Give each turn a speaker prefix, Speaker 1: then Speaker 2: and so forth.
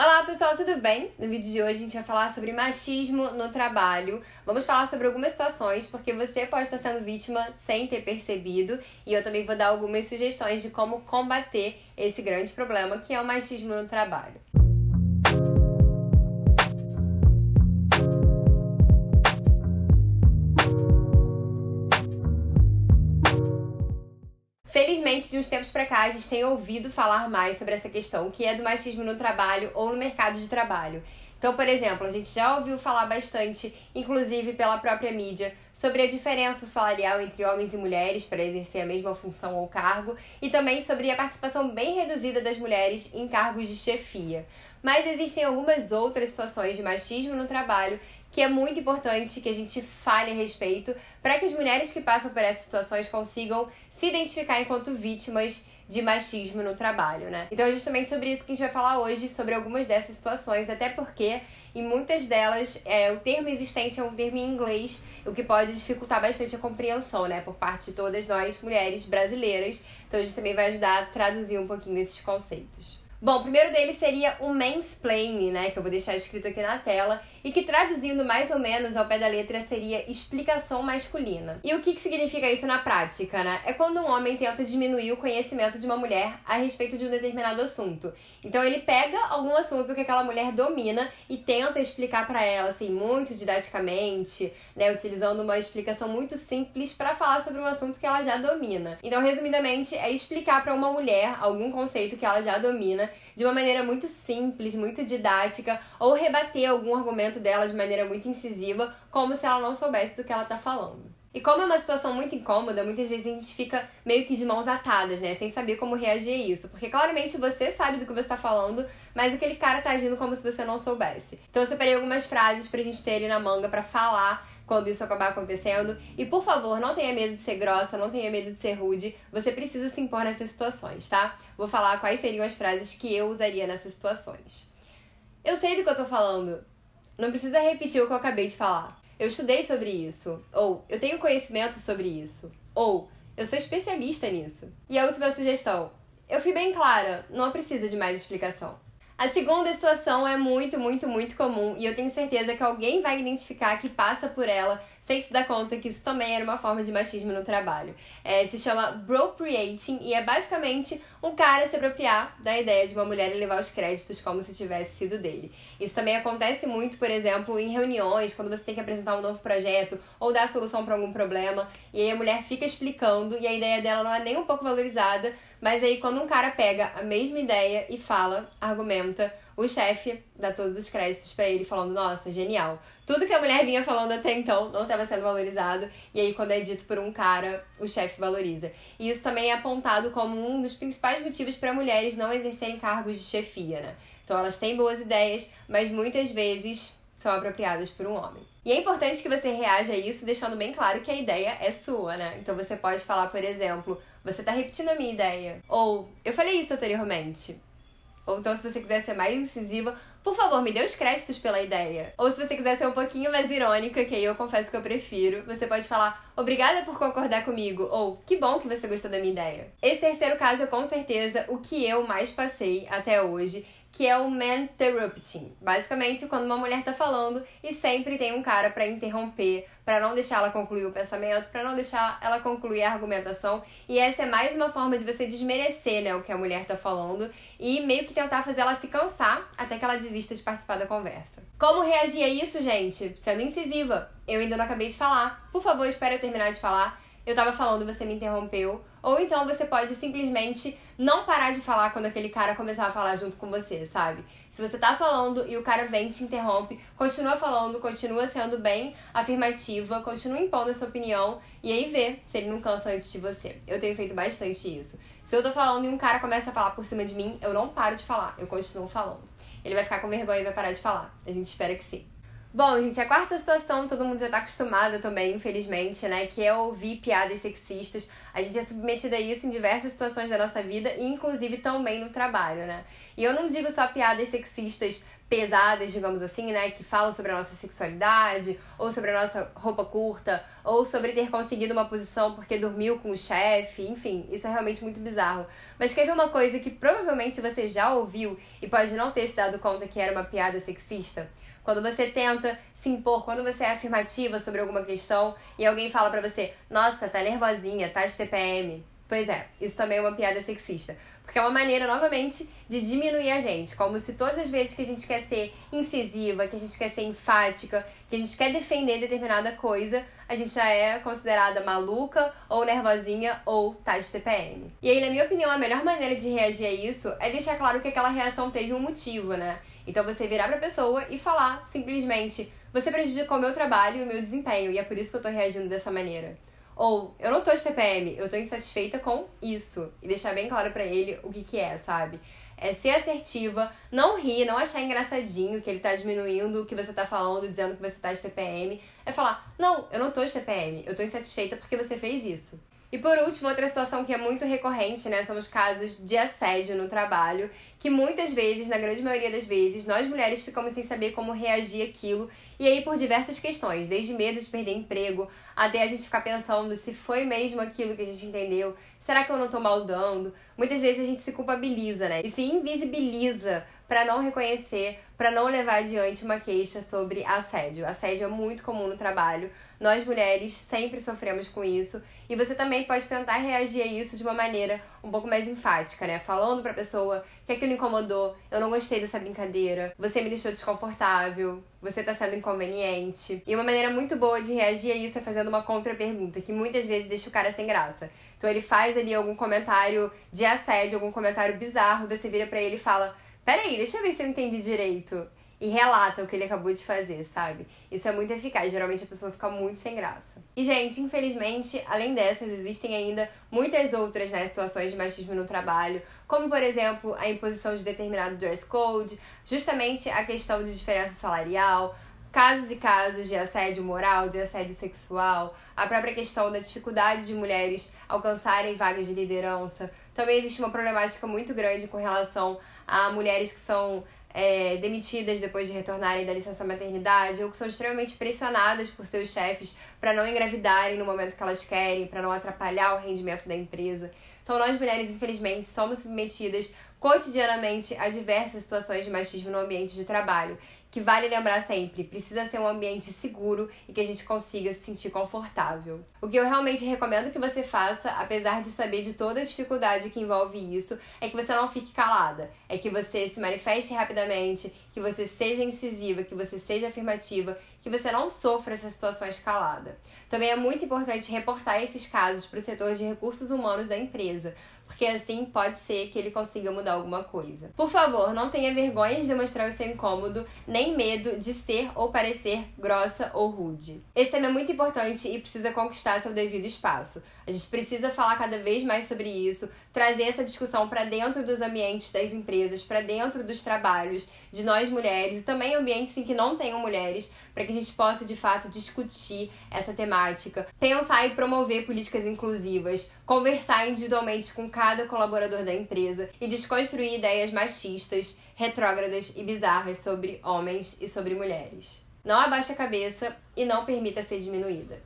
Speaker 1: Olá pessoal, tudo bem? No vídeo de hoje a gente vai falar sobre machismo no trabalho. Vamos falar sobre algumas situações porque você pode estar sendo vítima sem ter percebido e eu também vou dar algumas sugestões de como combater esse grande problema que é o machismo no trabalho. Felizmente, de uns tempos pra cá, a gente tem ouvido falar mais sobre essa questão, que é do machismo no trabalho ou no mercado de trabalho. Então, por exemplo, a gente já ouviu falar bastante, inclusive pela própria mídia, sobre a diferença salarial entre homens e mulheres para exercer a mesma função ou cargo, e também sobre a participação bem reduzida das mulheres em cargos de chefia. Mas existem algumas outras situações de machismo no trabalho que é muito importante que a gente fale a respeito para que as mulheres que passam por essas situações consigam se identificar enquanto vítimas de machismo no trabalho, né? Então é justamente sobre isso que a gente vai falar hoje, sobre algumas dessas situações, até porque em muitas delas o termo existente é um termo em inglês, o que pode dificultar bastante a compreensão, né, por parte de todas nós mulheres brasileiras. Então a gente também vai ajudar a traduzir um pouquinho esses conceitos. Bom, o primeiro deles seria o mansplaining, né, que eu vou deixar escrito aqui na tela, e que traduzindo mais ou menos ao pé da letra seria explicação masculina. E o que significa isso na prática, né? É quando um homem tenta diminuir o conhecimento de uma mulher a respeito de um determinado assunto. Então ele pega algum assunto que aquela mulher domina e tenta explicar para ela, assim, muito didaticamente, né, utilizando uma explicação muito simples para falar sobre um assunto que ela já domina. Então, resumidamente, é explicar para uma mulher algum conceito que ela já domina de uma maneira muito simples, muito didática, ou rebater algum argumento dela de maneira muito incisiva, como se ela não soubesse do que ela tá falando. E como é uma situação muito incômoda, muitas vezes a gente fica meio que de mãos atadas, né? Sem saber como reagir a isso. Porque claramente você sabe do que você tá falando, mas aquele cara tá agindo como se você não soubesse. Então eu separei algumas frases pra gente ter ali na manga pra falar quando isso acabar acontecendo. E por favor, não tenha medo de ser grossa, não tenha medo de ser rude. Você precisa se impor nessas situações, tá? Vou falar quais seriam as frases que eu usaria nessas situações. Eu sei do que eu tô falando. Não precisa repetir o que eu acabei de falar. Eu estudei sobre isso. Ou, eu tenho conhecimento sobre isso. Ou, eu sou especialista nisso. E a última sugestão. Eu fui bem clara, não precisa de mais explicação. A segunda situação é muito comum e eu tenho certeza que alguém vai identificar que passa por ela sem se dar conta que isso também era uma forma de machismo no trabalho. Se chama bropriating e é basicamente um cara se apropriar da ideia de uma mulher e levar os créditos como se tivesse sido dele. Isso também acontece muito, por exemplo, em reuniões, quando você tem que apresentar um novo projeto ou dar a solução para algum problema, e aí a mulher fica explicando e a ideia dela não é nem um pouco valorizada, mas aí quando um cara pega a mesma ideia e fala, argumenta, o chefe dá todos os créditos pra ele, falando, nossa, genial. Tudo que a mulher vinha falando até então não estava sendo valorizado, e aí quando é dito por um cara, o chefe valoriza. E isso também é apontado como um dos principais motivos para mulheres não exercerem cargos de chefia, né? Então elas têm boas ideias, mas muitas vezes são apropriadas por um homem. E é importante que você reaja a isso, deixando bem claro que a ideia é sua, né? Então você pode falar, por exemplo, você tá repetindo a minha ideia. Ou, eu falei isso anteriormente. Ou então, se você quiser ser mais incisiva, por favor, me dê os créditos pela ideia. Ou se você quiser ser um pouquinho mais irônica, que aí eu confesso que eu prefiro, você pode falar, obrigada por concordar comigo, ou que bom que você gostou da minha ideia. Esse terceiro caso é com certeza o que eu mais passei até hoje, que é o man-interrupting. Basicamente, quando uma mulher tá falando e sempre tem um cara pra interromper, pra não deixar ela concluir o pensamento, pra não deixar ela concluir a argumentação. E essa é mais uma forma de você desmerecer, né, o que a mulher tá falando e meio que tentar fazer ela se cansar até que ela desista de participar da conversa. Como reagir a isso, gente? Sendo incisiva. Eu ainda não acabei de falar. Por favor, espere eu terminar de falar. Eu tava falando, você me interrompeu. Ou então você pode simplesmente não parar de falar quando aquele cara começar a falar junto com você, sabe? Se você tá falando e o cara vem e te interrompe, continua falando, continua sendo bem afirmativa, continua impondo a sua opinião e aí vê se ele não cansa antes de você. Eu tenho feito bastante isso. Se eu tô falando e um cara começa a falar por cima de mim, eu não paro de falar, eu continuo falando. Ele vai ficar com vergonha e vai parar de falar. A gente espera que sim. Bom, gente, a quarta situação, todo mundo já tá acostumado também, infelizmente, né, que é ouvir piadas sexistas. A gente é submetida a isso em diversas situações da nossa vida, e inclusive também no trabalho, né? E eu não digo só piadas sexistas pesadas, digamos assim, né, que falam sobre a nossa sexualidade, ou sobre a nossa roupa curta, ou sobre ter conseguido uma posição porque dormiu com o chefe, enfim, isso é realmente muito bizarro. Mas quer ver uma coisa que provavelmente você já ouviu e pode não ter se dado conta que era uma piada sexista? Quando você tenta se impor, quando você é afirmativa sobre alguma questão e alguém fala pra você, nossa, tá nervosinha, tá de TPM. Pois é, isso também é uma piada sexista. Porque é uma maneira, novamente, de diminuir a gente. Como se todas as vezes que a gente quer ser incisiva, que a gente quer ser enfática, que a gente quer defender determinada coisa, a gente já é considerada maluca, ou nervosinha, ou tá de TPM. E aí, na minha opinião, a melhor maneira de reagir a isso é deixar claro que aquela reação teve um motivo, né? Então você virar pra pessoa e falar, simplesmente, você prejudicou o meu trabalho e o meu desempenho, e é por isso que eu tô reagindo dessa maneira. Ou, eu não tô de TPM, eu tô insatisfeita com isso. E deixar bem claro pra ele o que é, sabe? É ser assertiva, não rir, não achar engraçadinho que ele tá diminuindo o que você tá falando, dizendo que você tá de TPM. É falar, não, eu não tô de TPM, eu tô insatisfeita porque você fez isso. E por último, outra situação que é muito recorrente, né, são os casos de assédio no trabalho, que muitas vezes, na grande maioria das vezes, nós mulheres ficamos sem saber como reagir àquilo, e aí por diversas questões, desde medo de perder emprego, até a gente ficar pensando se foi mesmo aquilo que a gente entendeu, será que eu não tô maldando? Muitas vezes a gente se culpabiliza, né, e se invisibiliza para não reconhecer, para não levar adiante uma queixa sobre assédio. Assédio é muito comum no trabalho, nós mulheres sempre sofremos com isso, e você também pode tentar reagir a isso de uma maneira um pouco mais enfática, né? Falando pra pessoa que aquilo incomodou, eu não gostei dessa brincadeira, você me deixou desconfortável, você tá sendo inconveniente. E uma maneira muito boa de reagir a isso é fazendo uma contra-pergunta, que muitas vezes deixa o cara sem graça. Então ele faz ali algum comentário de assédio, algum comentário bizarro, você vira pra ele e fala, peraí, deixa eu ver se eu entendi direito. E relata o que ele acabou de fazer, sabe? Isso é muito eficaz, geralmente a pessoa fica muito sem graça. E, gente, infelizmente, além dessas, existem ainda muitas outras, né, situações de machismo no trabalho, como, por exemplo, a imposição de determinado dress code, justamente a questão de diferença salarial, casos e casos de assédio moral, de assédio sexual, a própria questão da dificuldade de mulheres alcançarem vagas de liderança. Também existe uma problemática muito grande com relação a mulheres que são demitidas depois de retornarem da licença maternidade, ou que são extremamente pressionadas por seus chefes para não engravidarem no momento que elas querem, para não atrapalhar o rendimento da empresa. Então nós mulheres, infelizmente, somos submetidas cotidianamente a diversas situações de machismo no ambiente de trabalho, que vale lembrar sempre, precisa ser um ambiente seguro e que a gente consiga se sentir confortável. O que eu realmente recomendo que você faça, apesar de saber de toda a dificuldade que envolve isso, é que você não fique calada, é que você se manifeste rapidamente, que você seja incisiva, que você seja afirmativa, que você não sofra essas situações calada. Também é muito importante reportar esses casos para o setor de recursos humanos da empresa, porque assim pode ser que ele consiga mudar alguma coisa. Por favor, não tenha vergonha de demonstrar o seu incômodo, nem medo de ser ou parecer grossa ou rude. Esse tema é muito importante e precisa conquistar seu devido espaço. A gente precisa falar cada vez mais sobre isso, trazer essa discussão para dentro dos ambientes das empresas, para dentro dos trabalhos de nós mulheres e também ambientes em que não tenham mulheres, para que a gente possa de fato discutir essa temática, pensar e promover políticas inclusivas, conversar individualmente com cada colaborador da empresa e desconstruir ideias machistas, retrógradas e bizarras sobre homens e sobre mulheres. Não abaixe a cabeça e não permita ser diminuída.